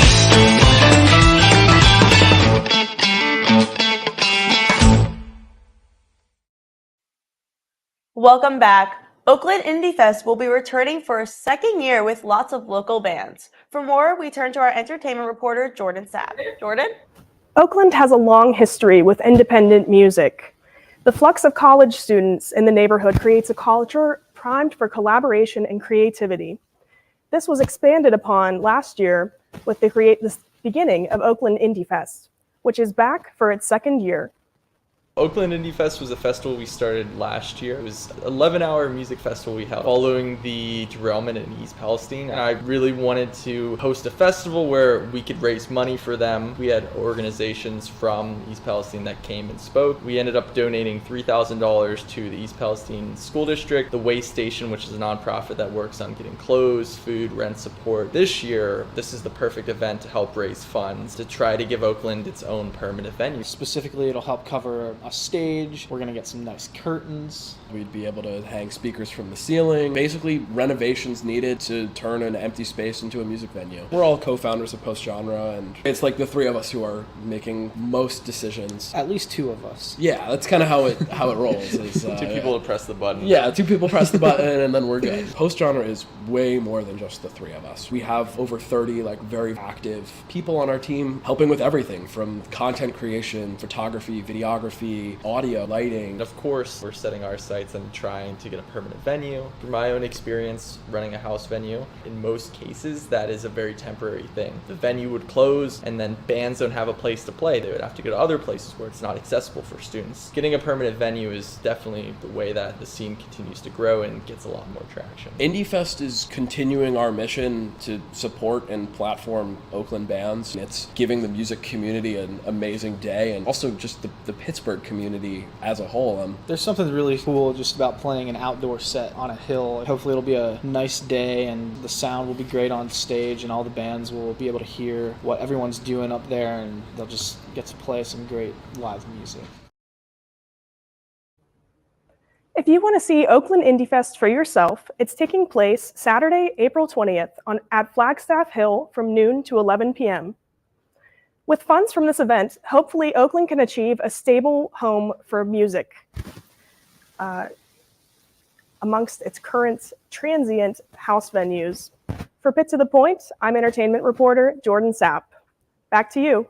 Welcome back. Oakland Indie Fest will be returning for a second year with lots of local bands. For more, we turn to our entertainment reporter, Jordan Sapp. Jordan? Oakland has a long history with independent music. The flux of college students in the neighborhood creates a culture primed for collaboration and creativity. This was expanded upon last year with the beginning of Oakland Indie Fest, which is back for its second year. Oakland Indie Fest was a festival we started last year. It was an 11-hour music festival we held following the derailment in East Palestine. And I really wanted to host a festival where we could raise money for them. We had organizations from East Palestine that came and spoke. We ended up donating $3,000 to the East Palestine School District, the Way Station, which is a nonprofit that works on getting clothes, food, rent support. This year, this is the perfect event to help raise funds to try to give Oakland its own permanent venue. Specifically, it'll help cover a stage. We're gonna get some nice curtains. We'd be able to hang speakers from the ceiling. Basically, renovations needed to turn an empty space into a music venue. We're all co-founders of Post Genre, and it's like the three of us who are making most decisions. At least two of us. Yeah, that's kind of how it rolls. Is, two people to press the button. Yeah, two people press the button, and then we're good. Post Genre is way more than just the three of us. We have over 30 very active people on our team helping with everything from content creation, photography, videography, audio, lighting. Of course, we're setting our sights and trying to get a permanent venue. From my own experience running a house venue, in most cases, that is a very temporary thing. The venue would close and then bands don't have a place to play. They would have to go to other places where it's not accessible for students. Getting a permanent venue is definitely the way that the scene continues to grow and gets a lot more traction. Indie Fest is continuing our mission to support and platform Oakland bands. It's giving the music community an amazing day, and also just the Pittsburgh community as a whole. There's something really cool just about playing an outdoor set on a hill. Hopefully it'll be a nice day and the sound will be great on stage and all the bands will be able to hear what everyone's doing up there, and they'll just get to play some great live music. If you want to see Oakland Indie Fest for yourself, it's taking place Saturday, April 20th at Flagstaff Hill from noon to 11 p.m. With funds from this event, hopefully Oakland can achieve a stable home for music amongst its current transient house venues. For Pitt to the Point, I'm entertainment reporter Jordan Sapp. Back to you.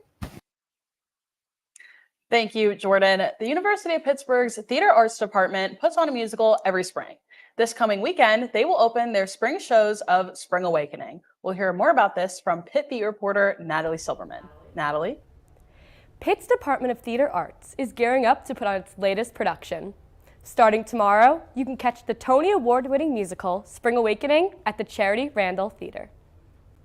Thank you, Jordan. The University of Pittsburgh's Theater Arts Department puts on a musical every spring. This coming weekend, they will open their spring shows of Spring Awakening. We'll hear more about this from Pitt Beat reporter Natalie Silverman. Natalie? Pitt's Department of Theater Arts is gearing up to put on its latest production. Starting tomorrow, you can catch the Tony Award-winning musical Spring Awakening at the Charity Randall Theater.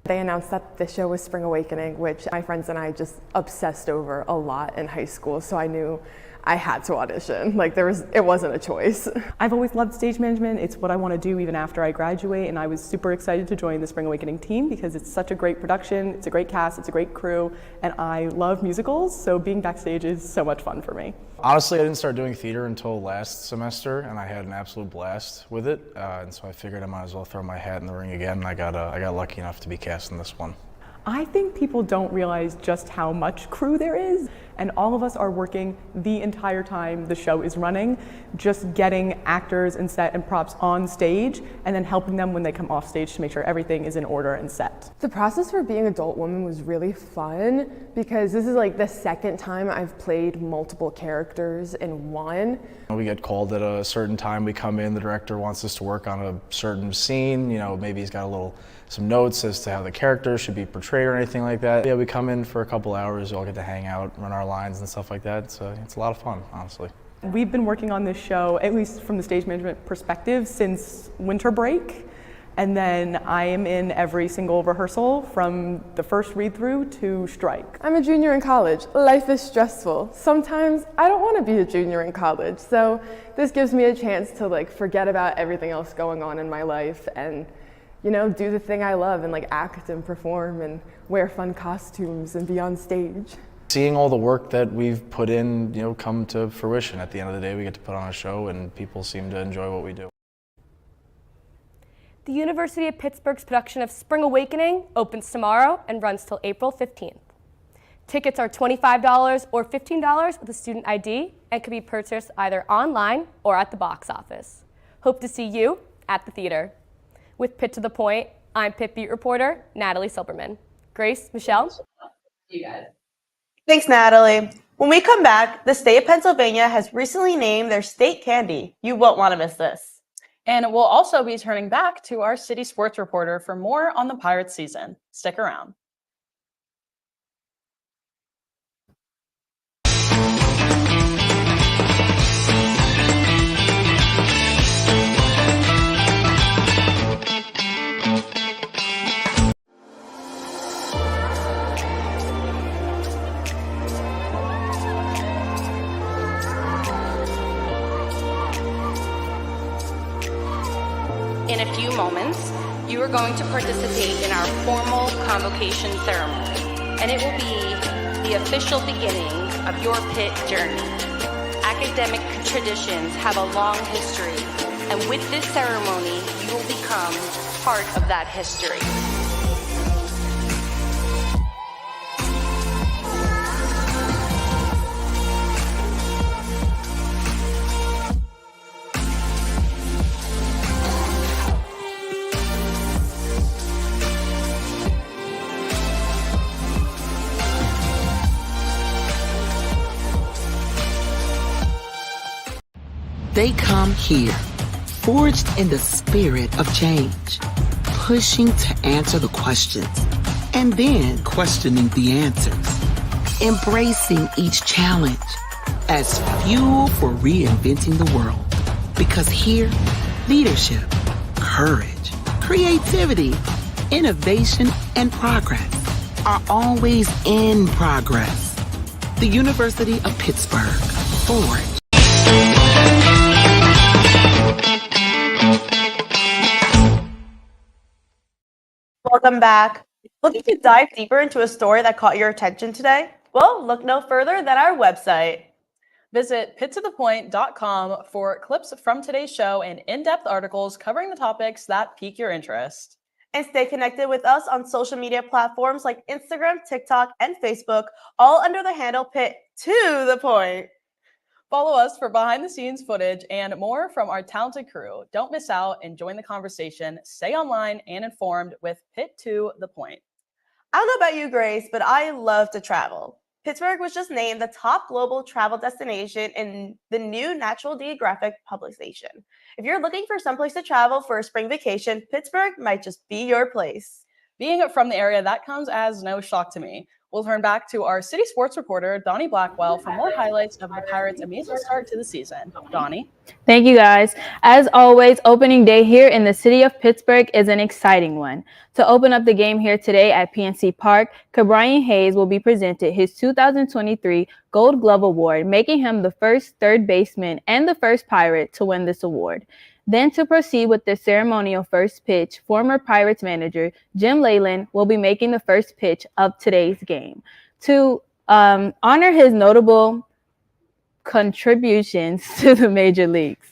They announced that the show was Spring Awakening, which my friends and I just obsessed over a lot in high school, so I knew I had to audition. It wasn't a choice. I've always loved stage management. It's what I want to do even after I graduate, and I was super excited to join the Spring Awakening team because it's such a great production, it's a great cast, it's a great crew, and I love musicals, so being backstage is so much fun for me. Honestly, I didn't start doing theater until last semester, and I had an absolute blast with it, and so I figured I might as well throw my hat in the ring again, and I got lucky enough to be cast in this one. I think people don't realize just how much crew there is, and all of us are working the entire time the show is running, just getting actors and set and props on stage, and then helping them when they come off stage to make sure everything is in order and set. The process for being Adult Woman was really fun because this is the second time I've played multiple characters in one. We get called at a certain time, we come in, the director wants us to work on a certain scene, maybe he's got some notes as to how the character should be portrayed. trade or anything like that. Yeah, we come in for a couple hours, we all get to hang out, run our lines and stuff like that. So it's a lot of fun, honestly. We've been working on this show, at least from the stage management perspective, since winter break. And then I am in every single rehearsal from the first read through to strike. I'm a junior in college. Life is stressful. Sometimes I don't want to be a junior in college. So this gives me a chance to like forget about everything else going on in my life and, you know, do the thing I love and like act and perform and wear fun costumes and be on stage. Seeing all the work that we've put in, you know, come to fruition. At the end of the day, we get to put on a show and people seem to enjoy what we do. The University of Pittsburgh's production of Spring Awakening opens tomorrow and runs till April 15th. Tickets are $25 or $15 with a student ID and can be purchased either online or at the box office. Hope to see you at the theater. With Pitt to the Point, I'm Pitt Beat reporter Natalie Silberman. Grace, Michelle? You guys. Thanks, Natalie. When we come back, the state of Pennsylvania has recently named their state candy. You won't want to miss this. And we'll also be turning back to our city sports reporter for more on the Pirates season. Stick around. In a few moments, you are going to participate in our formal convocation ceremony, and it will be the official beginning of your Pitt journey. Academic traditions have a long history, and with this ceremony, you will become part of that history. They come here, forged in the spirit of change, pushing to answer the questions, and then questioning the answers, embracing each challenge as fuel for reinventing the world. Because here, leadership, courage, creativity, innovation, and progress are always in progress. The University of Pittsburgh, forward. Welcome back. Looking to dive deeper into a story that caught your attention today? Well, look no further than our website. Visit pittothepoint.com for clips from today's show and in-depth articles covering the topics that pique your interest. And stay connected with us on social media platforms like Instagram, TikTok, and Facebook, all under the handle Pitt to the Point. Follow us for behind-the-scenes footage and more from our talented crew. Don't miss out and join the conversation. Stay online and informed with Pitt to the Point. I don't know about you, Grace, but I love to travel. Pittsburgh was just named the top global travel destination in the new National Geographic publication. If you're looking for someplace to travel for a spring vacation, Pittsburgh might just be your place. Being from the area, that comes as no shock to me. We'll turn back to our city sports reporter, Donnie Blackwell, for more highlights of the Pirates' amazing start to the season. Donnie? Thank you, guys. As always, opening day here in the city of Pittsburgh is an exciting one. To open up the game here today at PNC Park, Cabrian Hayes will be presented his 2023 Gold Glove Award, making him the first third baseman and the first Pirate to win this award. Then to proceed with the ceremonial first pitch, former Pirates manager Jim Leyland will be making the first pitch of today's game. To honor his notable contributions to the major leagues.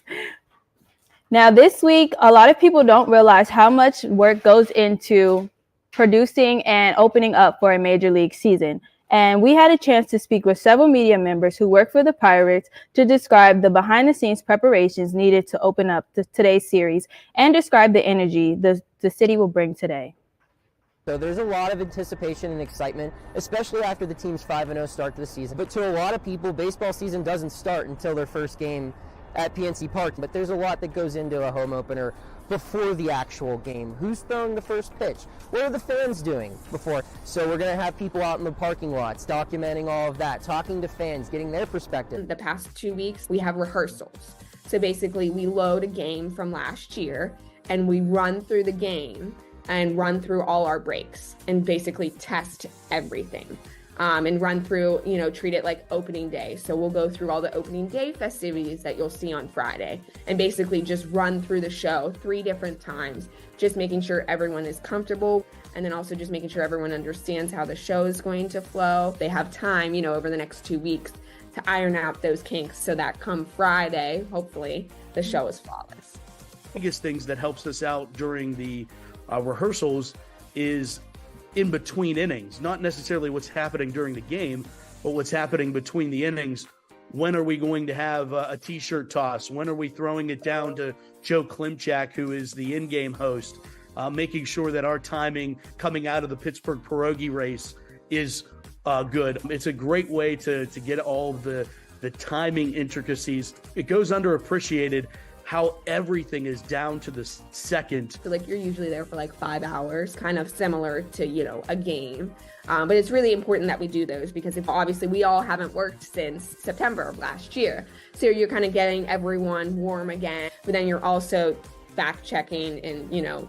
Now this week, a lot of people don't realize how much work goes into producing and opening up for a major league season. And we had a chance to speak with several media members who work for the Pirates to describe the behind-the-scenes preparations needed to open up today's series and describe the energy the city will bring today. So there's a lot of anticipation and excitement, especially after the team's 5-0 start to the season. But to a lot of people, baseball season doesn't start until their first game at PNC Park, but there's a lot that goes into a home opener before the actual game. Who's throwing the first pitch? What are the fans doing before? So we're going to have people out in the parking lots documenting all of that, talking to fans, getting their perspective. The past 2 weeks, we have rehearsals. So basically, we load a game from last year and we run through the game and run through all our breaks and basically test everything. And run through, treat it like opening day. So we'll go through all the opening day festivities that you'll see on Friday and basically just run through the show 3 different times, just making sure everyone is comfortable and then also just making sure everyone understands how the show is going to flow. They have time, over the next 2 weeks to iron out those kinks so that come Friday, hopefully, the show is flawless. Biggest things that helps us out during the rehearsals is in between innings, not necessarily what's happening during the game, but what's happening between the innings. When are we going to have a t-shirt toss? When are we throwing it down to Joe Klimchak, who is the in-game host, making sure that our timing coming out of the Pittsburgh pierogi race is good. It's a great way to get all the timing intricacies. It goes underappreciated how everything is down to the second. Like you're usually there for like 5 hours, kind of similar to, a game. But it's really important that we do those because obviously we all haven't worked since September of last year. So you're kind of getting everyone warm again, but then you're also fact checking and,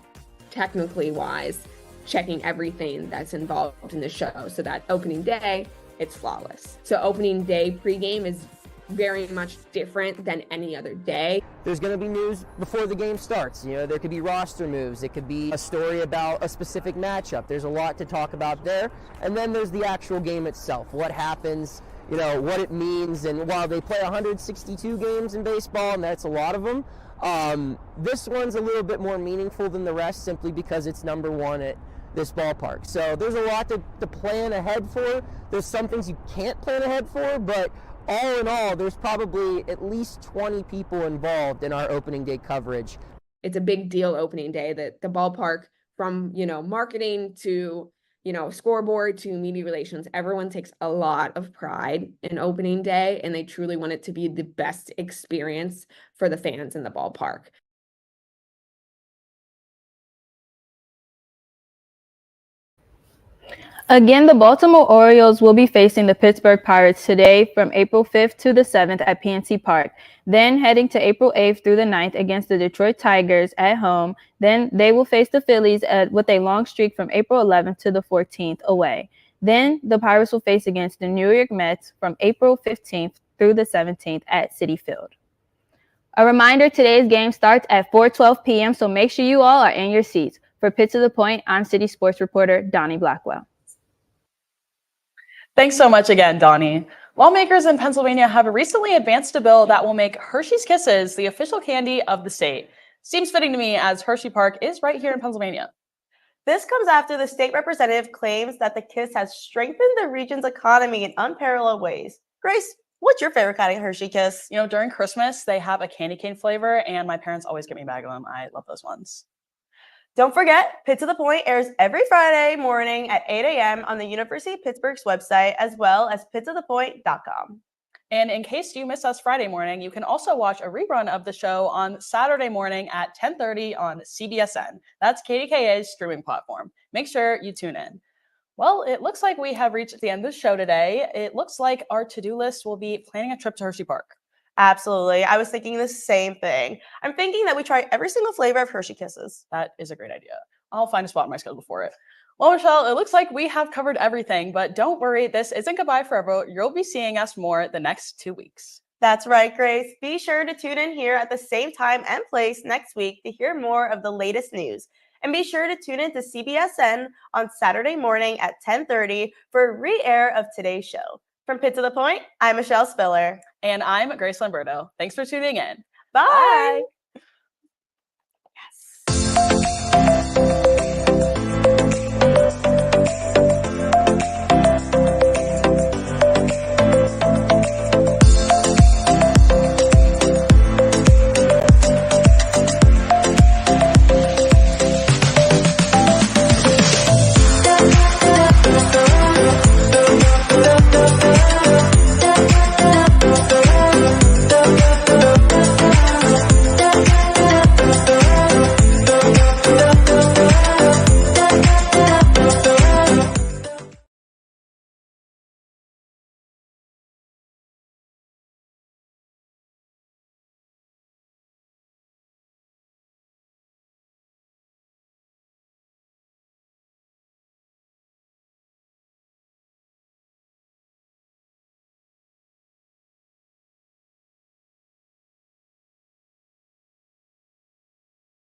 technically wise, checking everything that's involved in the show so that opening day, it's flawless. So opening day pregame is very much different than any other day. There's going to be news before the game starts. There could be roster moves. It could be a story about a specific matchup. There's a lot to talk about there. And then there's the actual game itself. What happens, what it means. And while they play 162 games in baseball, and that's a lot of them, this one's a little bit more meaningful than the rest simply because it's number one at this ballpark. So there's a lot to plan ahead for. There's some things you can't plan ahead for, but all in all, there's probably at least 20 people involved in our opening day coverage. It's a big deal opening day that the ballpark from, marketing to, scoreboard to media relations, everyone takes a lot of pride in opening day and they truly want it to be the best experience for the fans in the ballpark. Again, the Baltimore Orioles will be facing the Pittsburgh Pirates today from April 5th to the 7th at PNC Park. Then heading to April 8th through the 9th against the Detroit Tigers at home. Then they will face the Phillies with a long streak from April 11th to the 14th away. Then the Pirates will face against the New York Mets from April 15th through the 17th at Citi Field. A reminder, today's game starts at 4:12 p.m., so make sure you all are in your seats. For Pitt to the Point, I'm City Sports reporter Donnie Blackwell. Thanks so much again, Donnie. Lawmakers in Pennsylvania have recently advanced a bill that will make Hershey's Kisses the official candy of the state. Seems fitting to me as Hershey Park is right here in Pennsylvania. This comes after the state representative claims that the Kiss has strengthened the region's economy in unparalleled ways. Grace, what's your favorite kind of Hershey Kiss? During Christmas, they have a candy cane flavor, and my parents always get me a bag of them. I love those ones. Don't forget, Pitt to the Point airs every Friday morning at 8 a.m. on the University of Pittsburgh's website, as well as pittothepoint.com. And in case you miss us Friday morning, you can also watch a rerun of the show on Saturday morning at 10:30 on CBSN. That's KDKA's streaming platform. Make sure you tune in. Well, it looks like we have reached the end of the show today. It looks like our to-do list will be planning a trip to Hershey Park. Absolutely. I was thinking the same thing. I'm thinking that we try every single flavor of Hershey Kisses. That is a great idea. I'll find a spot in my schedule for it. Well, Michelle, it looks like we have covered everything, but don't worry, this isn't goodbye forever. You'll be seeing us more the next 2 weeks. That's right, Grace. Be sure to tune in here at the same time and place next week to hear more of the latest news. And be sure to tune in to CBSN on Saturday morning at 10:30 for a re-air of today's show. From Pitt to the Point, I'm Michelle Spiller. And I'm Grace Lamberto. Thanks for tuning in. Bye. Bye. Yes.